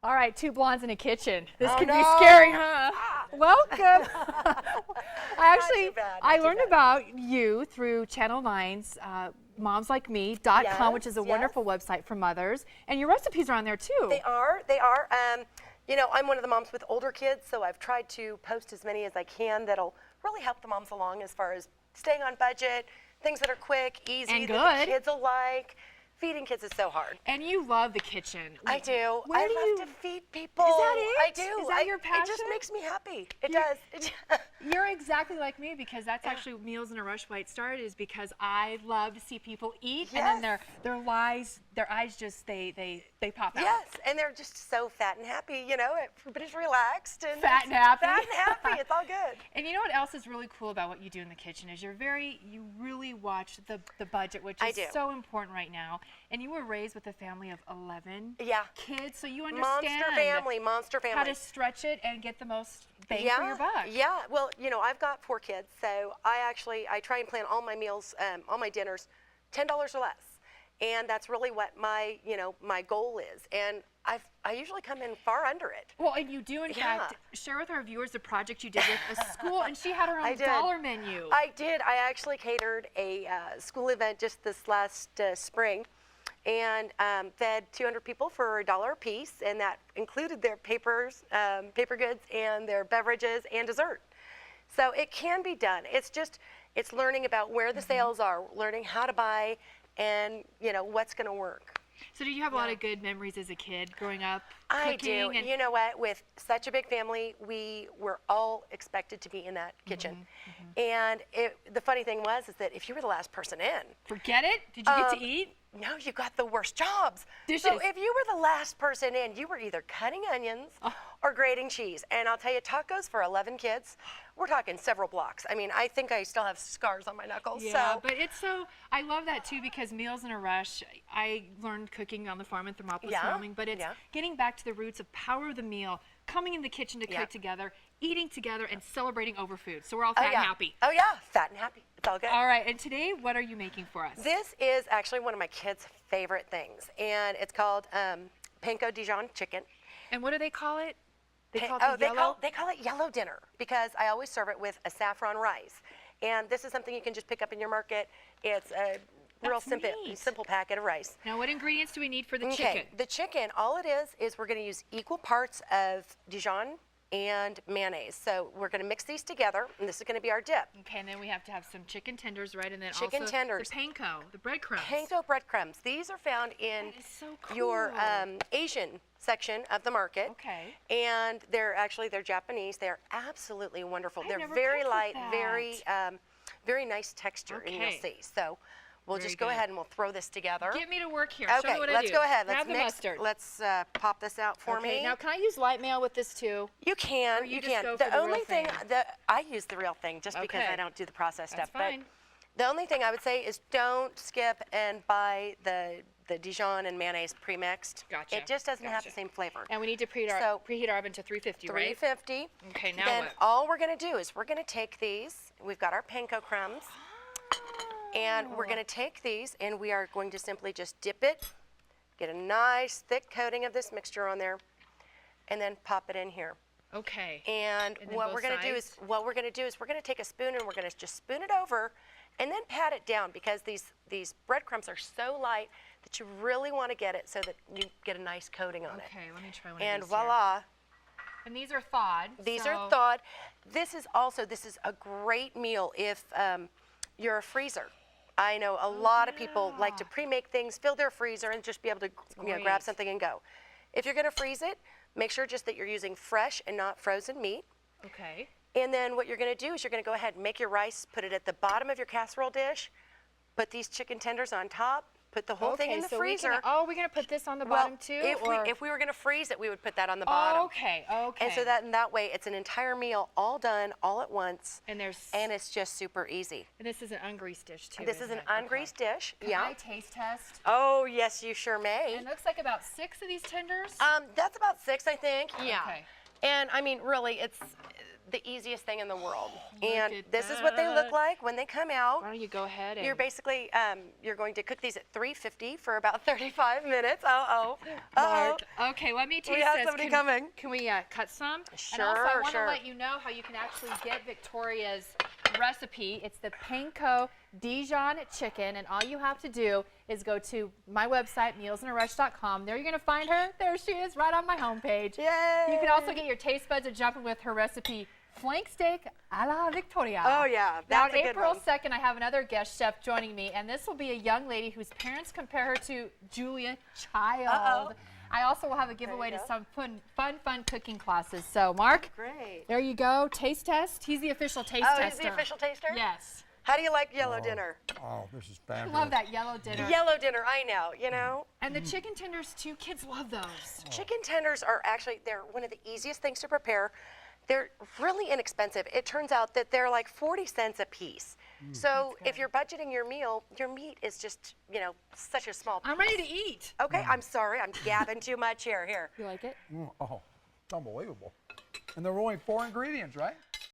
All right, two blondes in a kitchen. This Oh, could be no. scary, huh? Welcome. I learned bad. about you through Channel 9's momslikeme.com, which is a Yes, wonderful website for mothers. And your recipes are on there too. They are. They are. You know, I'm one of the moms with older kids, so I've tried to post as many as I can that'll really help the moms along as far as staying on budget, things that are quick, easy, And that the good. kids will like. Feeding kids is so hard. And you love the kitchen. I do. Where I do love you- to feed people. Is that it? I do. Is that your It just passion? makes me happy. It You're- does. You're exactly like me, because that's actually Meals in a Rush why it started, is because I love to see people eat, and then their eyes just they pop out. Yes, and they're just so fat and happy, you know, everybody's relaxed and Fat and happy. Fat and happy, it's all good. And you know what else is really cool about what you do in the kitchen is you really watch the budget, which I is do. so important right now. And you were raised with a family of 11 Yeah. kids, so you understand Monster family. how to stretch it and get the most bang for your buck. Yeah, well, you know, I've got 4 kids, so I try and plan all my meals, all my dinners, $10 or less. And that's really what my goal is. And I usually come in far under it. Well, and you do, in fact, share with our viewers the project you did with a school, and she had her I own did. dollar menu. I did. I actually catered a school event just this last spring, and fed 200 people for $1 a piece, and that included their paper goods and their beverages and dessert. So it can be done. It's learning about where the sales are, learning how to buy, and you know what's going to work. So do you have a lot of good memories as a kid growing up I cooking? do. And You know what? With such a big family, we were all expected to be in that kitchen. And the funny thing was is that if you were the last person in, forget it? Did you get to eat? no, you got the worst jobs. Dishes. So if you were the last person in, you were either cutting onions or grating cheese. And I'll tell you, tacos for 11 kids, we're talking several blocks. I mean, I think I still have scars on my knuckles. Yeah, So but it's so, I love that too, because Meals in a Rush, I learned cooking on the farm in Thermopolis, Wyoming, but it's getting back to the roots of power of the meal, coming in the kitchen to cook together, eating together, and celebrating over food. So we're all fat and happy. Oh yeah, fat and happy. It's all good. All right, and today, what are you making for us? This is actually one of my kids' favorite things, and it's called Panko Dijon chicken. And what do they call it? They call it the they yellow? call it yellow dinner because I always serve it with a saffron rice. And this is something you can just pick up in your market. It's a real simple packet of rice. Now, what ingredients do we need for the Okay, chicken? the chicken, all it is we're going to use equal parts of Dijon and mayonnaise. So we're going to mix these together, and this is going to be our dip. Okay, and then we have to have some chicken tenders, right? And then Chicken also tenders. the panko, the breadcrumbs. Panko breadcrumbs. These are found in That is so cool. your Asian section of the market. Okay. And they're Japanese. They're absolutely wonderful. I've They're never very cooked with light, that. very nice texture, and you'll Okay. see. So we'll Very just go good. ahead and we'll throw this together. Get me to work here. Show Okay, me what I let's do. go ahead. Grab Let's the mix. mustard. Let's pop this out for Okay, me. now can I use light mayo with this too? You can. Or you just can. go The for the real only thing thing? that I use the real thing just because Okay. I don't do the processed That's stuff. fine. But the only thing I would say is don't skip and buy the Dijon and mayonnaise pre-mixed. Gotcha. It just doesn't have Gotcha. the same flavor. And we need to preheat our oven to 350, right? 350. Okay, now then what? all we're going to do is we're going to take these. We've got our panko crumbs. And we're going to take these and we are going to simply just dip it, get a nice thick coating of this mixture on there, and then pop it in here. Okay. And then what both we're going to do is sides? we're going to take a spoon and we're going to just spoon it over and then pat it down because these breadcrumbs are so light that you really want to get it so that you get a nice coating on it. Okay, let me try one And of these here. voila, And these are thawed. these so- are thawed. This is a great meal if you're a freezer. I know a lot of people like to pre-make things, fill their freezer, and just be able to grab Great. something and go. If you're going to freeze it, make sure just that you're using fresh and not frozen meat. Okay. And then what you're going to do is you're going to go ahead and make your rice, put it at the bottom of your casserole dish, put these chicken tenders on top, put the whole thing in the so freezer. we're going to put this on the bottom too? If we were going to freeze it, we would put that on the bottom. Okay. And so that way, it's an entire meal all done all at once, And it's just super easy. and this is an ungreased dish too. This is isn't an it? ungreased dish. Can Yeah. I taste test? Oh, yes, you sure may. It looks like about 6 of these tenders. That's about 6, I think. Yeah. Okay. And I mean, really, the easiest thing in the world. And this is what they look like when they come out. Why don't you go ahead and... You're basically, you're going to cook these at 350 for about 35 minutes. Mark. Okay, let me taste this. We have somebody coming. Can we cut some? Sure, and also, I want to sure. let you know how you can actually get Victoria's recipe. It's the Panko Dijon chicken, and all you have to do is go to my website, mealsinarush.com. There you're going to find her. There she is, right on my homepage. Yay! You can also get your taste buds jumping with her recipe, flank steak a la Victoria. Oh, yeah. Now, That's a good April one. 2nd, I have another guest chef joining me, and this will be a young lady whose parents compare her to Julia Child. I also will have a giveaway to some fun cooking classes. So, Mark, Great. there you go. Taste test. He's the official taste tester. He's the official taster? Yes. How do you like yellow dinner? Oh, this is I fabulous. love that yellow dinner. Yellow dinner, I know, you know. And the chicken tenders, too. Kids love those. Chicken tenders are actually, they're one of the easiest things to prepare. They're really inexpensive. It turns out that they're like 40 cents a piece. So if you're budgeting your meal, your meat is just, you know, such a small piece. I'm ready to eat. Okay, I'm sorry, I'm gabbing too much here. You like it? Oh, it's unbelievable. And there were only 4 ingredients, right?